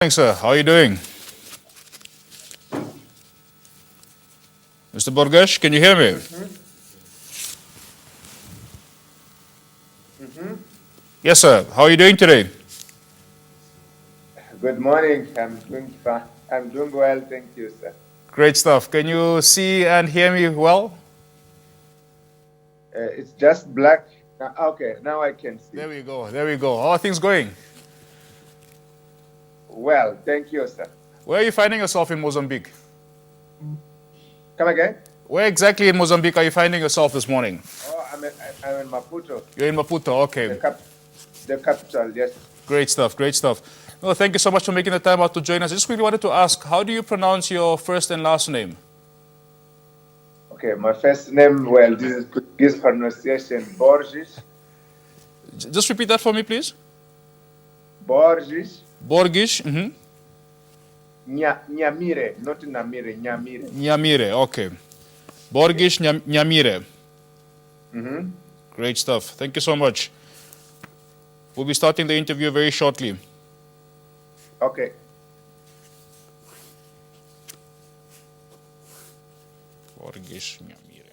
Thanks, sir. How are you doing? Mr. Borges, can you hear me? Yes, sir. How are you doing today? Good morning. I'm doing fine. I'm doing well, thank you, sir. Great stuff. Can you see and hear me well? It's just black. Okay, now I can see. There we go. There we go. How are things going? Well, thank you, sir. Where are you finding yourself in Mozambique? Come again? Where exactly in Mozambique are you finding yourself this morning? Oh, I'm in Maputo, You're in Maputo. the Okay. cap, the capital. Yes. Great stuff. Great stuff. No, thank you so much for making the time out to join us. I just quickly wanted to ask, how do you pronounce your first and last name? Okay, my first name. Well, this is Portuguese pronunciation. Borges. Just repeat that for me, please. Borges. Borges. Nhamirre, not Nhamirre. Nhamirre. Nhamirre. Okay. Borges Nhamirre. Mm-hmm. Great stuff. Thank you so much. We'll be starting the interview very shortly. Okay. Borges Nhamirre.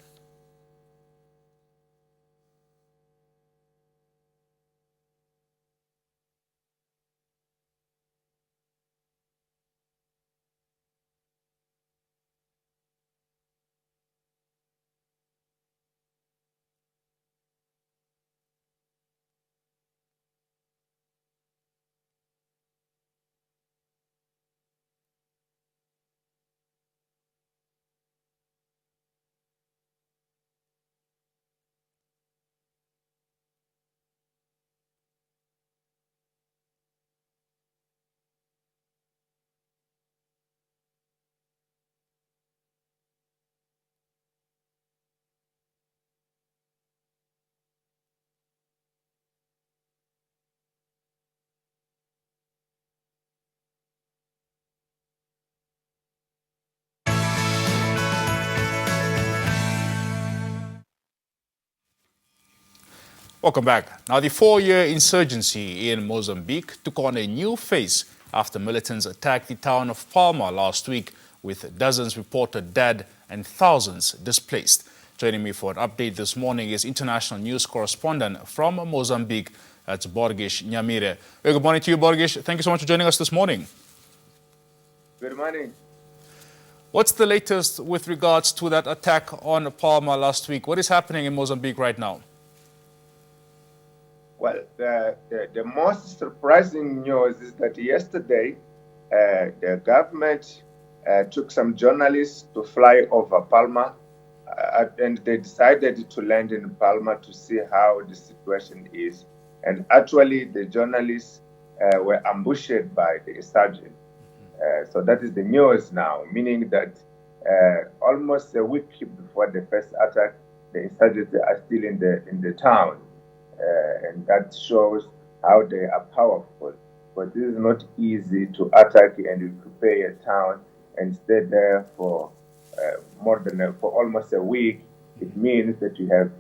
Welcome back. Now, the four-year insurgency in Mozambique took on a new phase after militants attacked the town of Palma last week, with dozens reported dead and thousands displaced. Joining me for an update this morning is international news correspondent from Mozambique, that's Borges Nhamirre. Well, good morning to you, Borges. Thank you so much for joining us this morning. Good morning. What's the latest with regards to that attack on Palma last week? What is happening in Mozambique right now? Well, the most surprising news is that yesterday the government took some journalists to fly over Palma, and they decided to land in Palma to see how the situation is. And actually, the journalists were ambushed by the insurgents. So that is the news now, meaning that almost a week before the first attack, the insurgents are still in the town. And that shows how they are powerful. But this is not easy to attack and you prepare a town and stay there for for almost a week. It means that you have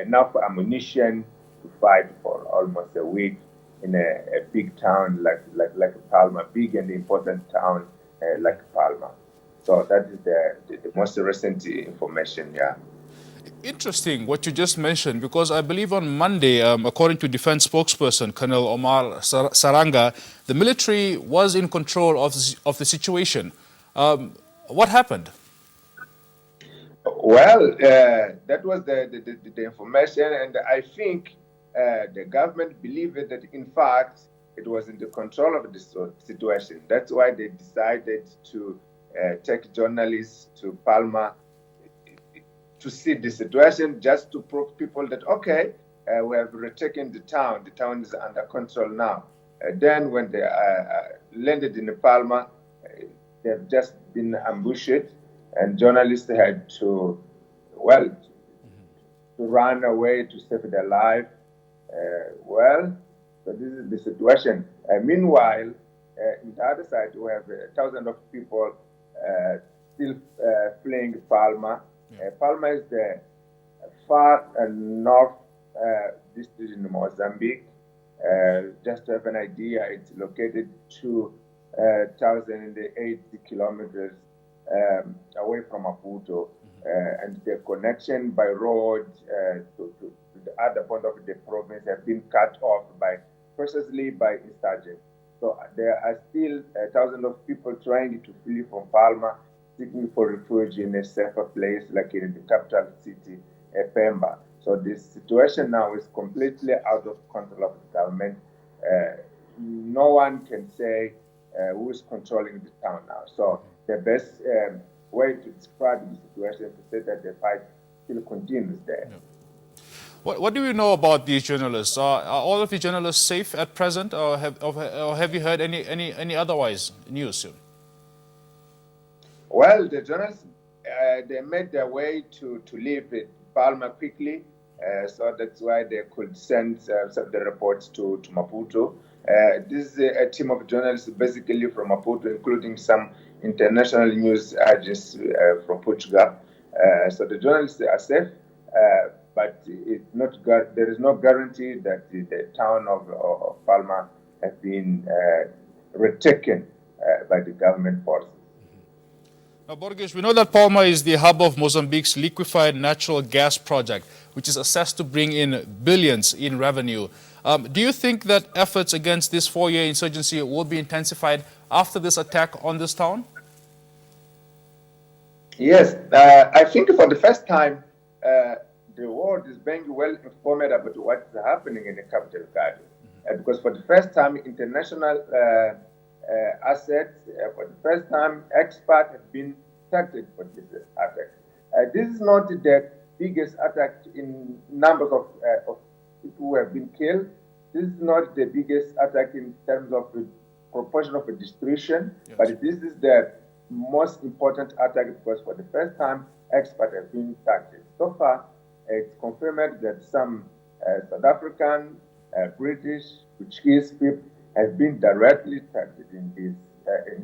enough ammunition to fight for almost a week in a big town like Palma, big and important town like Palma. So that is the most recent information, yeah. Interesting what you just mentioned, because I believe on Monday, according to defense spokesperson Colonel Omar Saranga, the military was in control of the situation. What happened? Well, that was the information, and I think the government believed that, in fact, it was in the control of the situation. That's why they decided to take journalists to Palma to see the situation, just to prove people that, okay, we have retaken the town is under control now. Then when they landed in Palma, they've just been ambushed, and journalists had to, well, to run away to save their life. So this is the situation. Meanwhile, in the other side, we have thousands of people still fleeing Palma. Palma is the far north district in Mozambique. Just to have an idea, it's located 2,080 kilometers away from Maputo, and the connection by road to the other point of the province have been cut off precisely by insurgents. So there are still thousands of people trying to flee from Palma, seeking for refuge in a safer place, like in the capital city, Pemba. So this situation now is completely out of control of the government. No one can say who is controlling the town now. So the best way to describe the situation is to say that the fight still continues there. Yeah. What do you know about these journalists? Are all of the journalists safe at present, or have you heard any otherwise news? Well, the journalists, they made their way to leave Palma quickly, so that's why they could send some of the reports to Maputo. This is a team of journalists basically from Maputo, including some international news agencies from Portugal. So the journalists are safe, but there is no guarantee that the town of Palma has been retaken by the government forces. Now, Borges, we know that Palma is the hub of Mozambique's liquefied natural gas project, which is assessed to bring in billions in revenue. Do you think that efforts against this four-year insurgency will be intensified after this attack on this town? Yes, I think for the first time, the world is being well informed about what is happening in the capital garden. Because for the first time, international assets, for the first time, experts have been targeted for this attack. This is not the biggest attack in numbers of people who have been killed. This is not the biggest attack in terms of the proportion of the destruction, yes, but this is the most important attack because for the first time, experts have been targeted. So far, it's confirmed that some South African, British, Portuguese people have been directly targeted in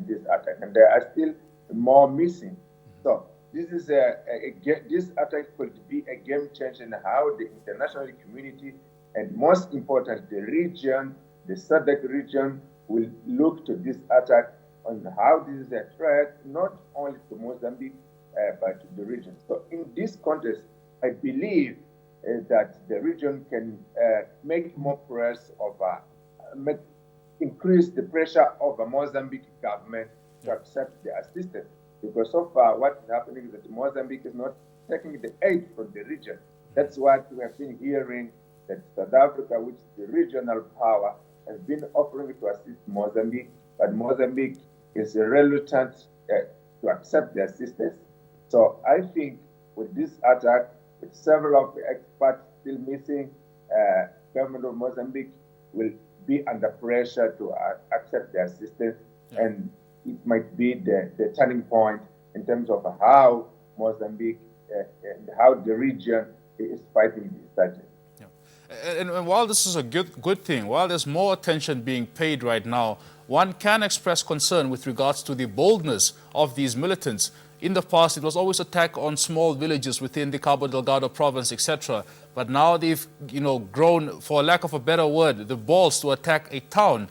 this attack, and there are still more missing. So this is this attack could be a game changer in how the international community and most important the region, the SADC region, will look to this attack on how this is a threat not only to Mozambique but to the region. So in this context, I believe that the region can make more press over, increase the pressure of the Mozambique government to accept the assistance. Because so far, what is happening is that Mozambique is not taking the aid from the region. That's what we have been hearing, that South Africa, which is the regional power, has been offering to assist Mozambique, but Mozambique is reluctant to accept the assistance. So I think with this attack, with several of the experts still missing, government of Mozambique will be under pressure to accept the assistance, and it might be the turning point in terms of how Mozambique and how the region is fighting this insurgency. And while this is a good thing, while there's more attention being paid right now, one can express concern with regards to the boldness of these militants. In the past, it was always attack on small villages within the Cabo Delgado province, etc. But now they've, grown, for lack of a better word, the balls to attack a town,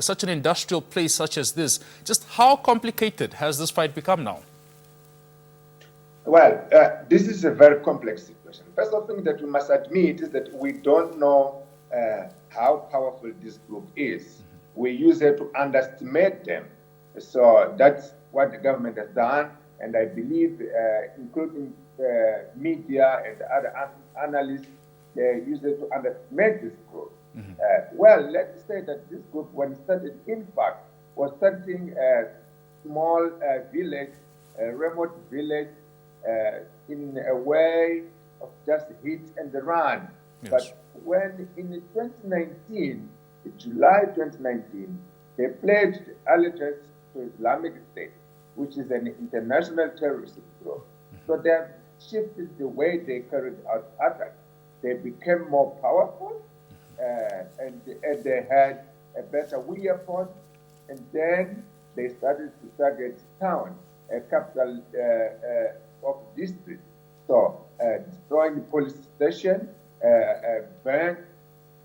such an industrial place such as this. Just how complicated has this fight become now? Well, this is a very complex situation. First of all, that we must admit is that we don't know how powerful this group is. We use it to underestimate them. So that's what the government has done. And I believe, including media and other analysts, they use it to underestimate this group. Well, let's say that this group, when it started, in fact, was starting a small village, a remote village, in a way of just hit and run. Yes. But when in 2019, July 2019, they pledged allegiance to Islamic State, which is an international terrorist group. So they have shifted the way they carried out attacks. They became more powerful, and they had a better weapon, and then they started to target town, a capital of district. So destroying the police station, a bank,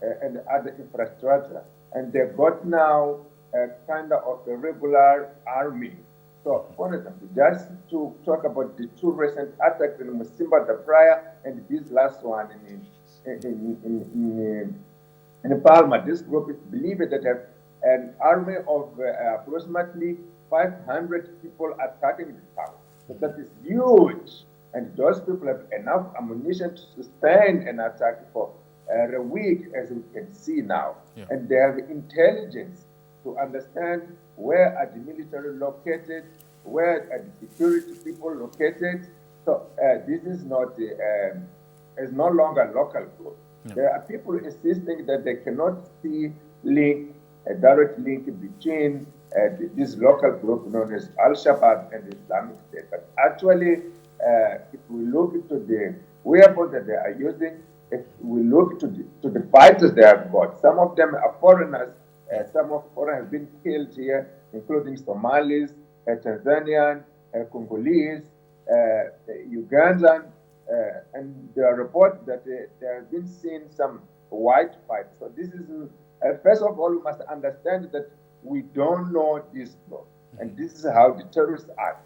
and other infrastructure. And they got now a kind of a regular army. So, for example, just to talk about the two recent attacks in Musimba the prior and this last one in Palma, this group is believed that have an army of approximately 500 people attacking the town. So that is huge. And those people have enough ammunition to sustain an attack for a week, as we can see now. Yeah. And they have intelligence to understand where are the military located, where are the security people located. So this is not is no longer a local group. Yeah. There are people insisting that they cannot see a direct link between this local group known as Al-Shabaab and the Islamic State. But actually, if we look into the weapons that they are using, if we look to the fighters they have got, some of them are foreigners. Some of foreigners have been killed here, including Somalis, Tanzanian, Congolese, Ugandan, and there are reports that there have been seen some white fights. So this is, first of all, we must understand that we don't know this group, and this is how the terrorists act.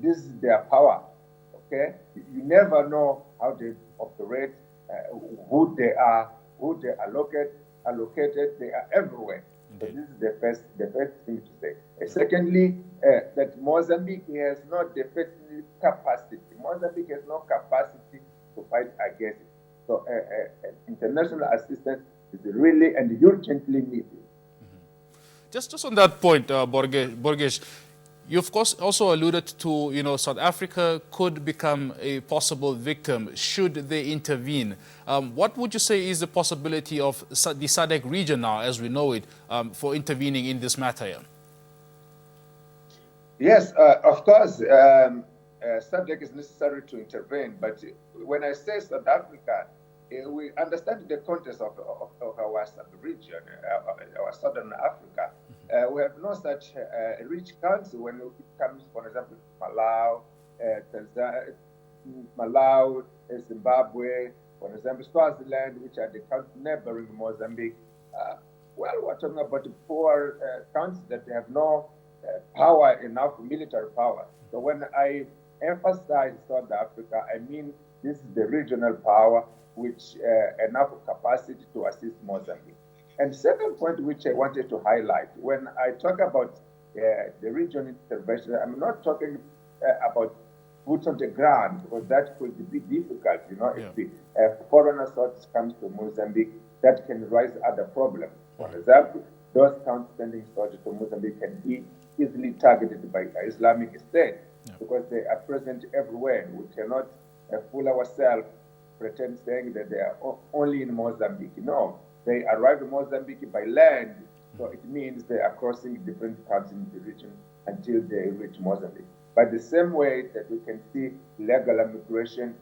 This is their power. Okay, you never know how they operate, who they are allocated. They are everywhere. So this is the first thing to say. Secondly, that Mozambique has no defensive capacity. Mozambique has no capacity to fight against it. So international assistance is really and urgently needed. Just on that point, Borges, you of course also alluded to, South Africa could become a possible victim should they intervene. What would you say is the possibility of the SADC region now, as we know it, for intervening in this matter here? Yes, of course, SADC is necessary to intervene. But when I say South Africa, we understand the context of our sub-region, our southern Africa. We have no such rich country when it comes, for example, Malawi, Tanzania, Malawi, Zimbabwe, for example, Swaziland, which are the countries neighboring Mozambique. Well, we're talking about the poor countries that have no power, enough military power. So when I emphasize South Africa, I mean this is the regional power which enough capacity to assist Mozambique. And second point which I wanted to highlight, when I talk about the regional intervention, I'm not talking about boots on the ground, because that could be difficult, if the foreign source comes to Mozambique, that can raise other problems. For example, those countries sending soldiers to Mozambique can be easily targeted by Islamic State, because they are present everywhere. We cannot fool ourselves, pretend saying that they are only in Mozambique. No, they arrive in Mozambique by land, so it means they are crossing different countries in the region until they reach Mozambique. By the same way that we can see legal immigration,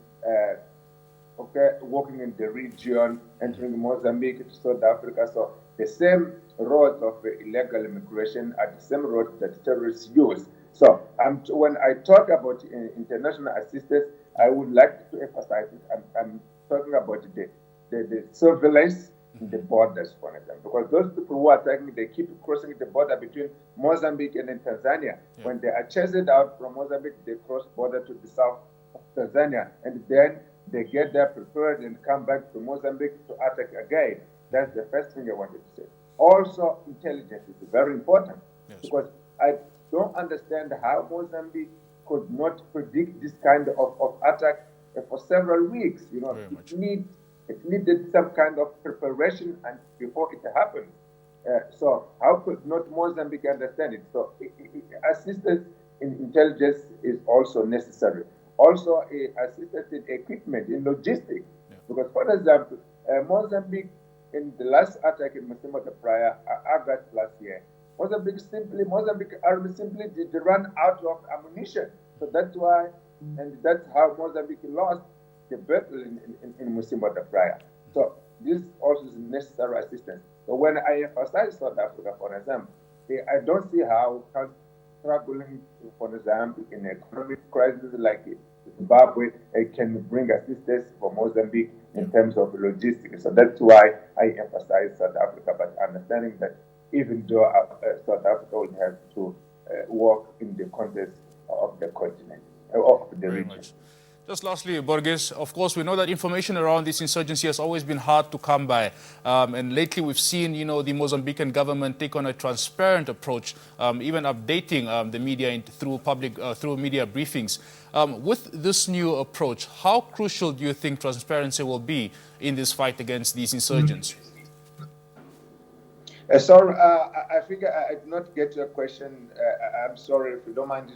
working in the region, entering Mozambique to South Africa. So the same roads of illegal immigration are the same roads that terrorists use. So when I talk about international assistance, I would like to emphasize it. I'm talking about the surveillance in the borders, for example, because those people who are attacking, they keep crossing the border between Mozambique and Tanzania. When they are chased out from Mozambique, they cross border to the south of Tanzania, and then they get there prepared and come back to Mozambique to attack again. That's the first thing I wanted to say. Also, intelligence is very important, because I don't understand how Mozambique could not predict this kind of attack for several weeks. It needed some kind of preparation and before it happened. So how could not Mozambique understand it? So assistance in intelligence is also necessary. Also, assistance in equipment, in logistics. Because, for example, Mozambique, in the last attack in Musimba the prior, August last year, Mozambique army simply did run out of ammunition. So that's why, and that's how Mozambique lost the battle in Musimba the prior. So this also is necessary assistance. So when I emphasize South Africa, for example, I don't see how struggling, for example, in an economic crisis like Zimbabwe can bring assistance for Mozambique in terms of logistics. So that's why I emphasize South Africa, but understanding that even though South Africa will have to work in the context of the continent, of the Very region. much. Just lastly, Borges, of course, we know that information around this insurgency has always been hard to come by. And lately we've seen, the Mozambican government take on a transparent approach, even updating the media through media briefings. With this new approach, how crucial do you think transparency will be in this fight against these insurgents? Sorry, I think I did not get your question. I'm sorry, if you don't mind.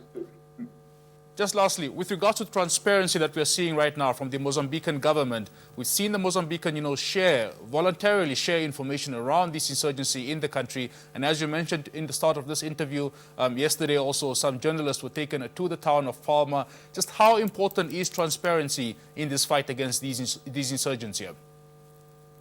Just lastly, with regards to transparency that we are seeing right now from the Mozambican government, we've seen the Mozambican, voluntarily share information around this insurgency in the country. And as you mentioned in the start of this interview, yesterday also some journalists were taken to the town of Palma. Just how important is transparency in this fight against these insurgents here?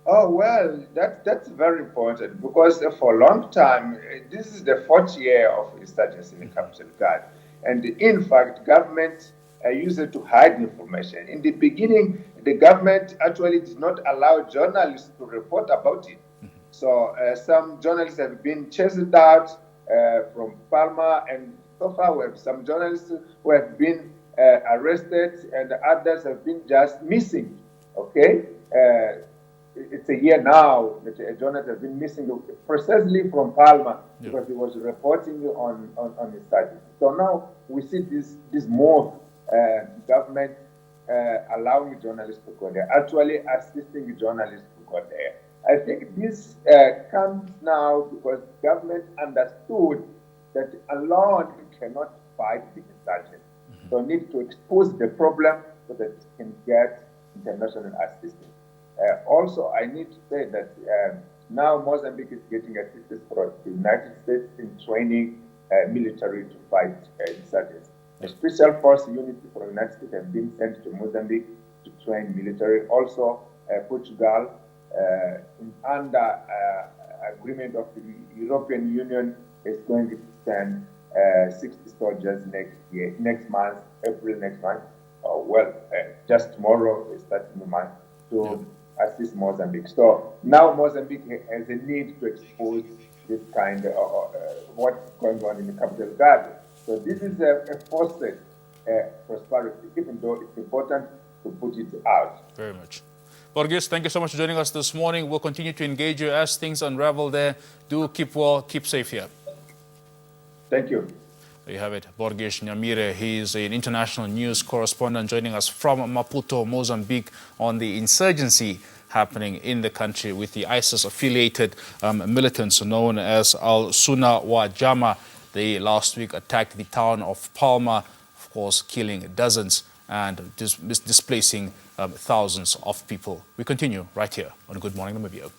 Oh, well, that's very important because for a long time, this is the fourth year of insurgency in the capital guard. And in fact, government used it to hide information. In the beginning, the government actually did not allow journalists to report about it. So some journalists have been chased out from Palma, and so far we have some journalists who have been arrested and others have been just missing, okay? It's a year now that a journalist has been missing precisely from Palma because he was reporting on his site. So now we see this move, government allowing journalists to go there, actually assisting journalists to go there. I think this comes now because government understood that alone it cannot fight the insurgents. So need to expose the problem so that it can get international assistance. Also, I need to say that now Mozambique is getting assistance from the United States in training military to fight insurgents. A special force unit from the United States has been sent to Mozambique to train military. Also, Portugal, under agreement of the European Union, is going to send 60 soldiers next month, April next month. Just tomorrow, we start the month to assist Mozambique. So now Mozambique has a need to expose this kind of what's going on in the capital garden. So this is a forced prosperity, even though it's important to put it out. Very much. Borges, thank you so much for joining us this morning. We'll continue to engage you as things unravel there. Do keep well, keep safe here. Thank you. There you have it, Borges Nhamirre. He is an international news correspondent joining us from Maputo, Mozambique, on the insurgency happening in the country with the ISIS-affiliated militants known as Al-Sunna wa Jama. They last week attacked the town of Palma, of course, killing dozens and displacing thousands of people. We continue right here on Good Morning Namibia.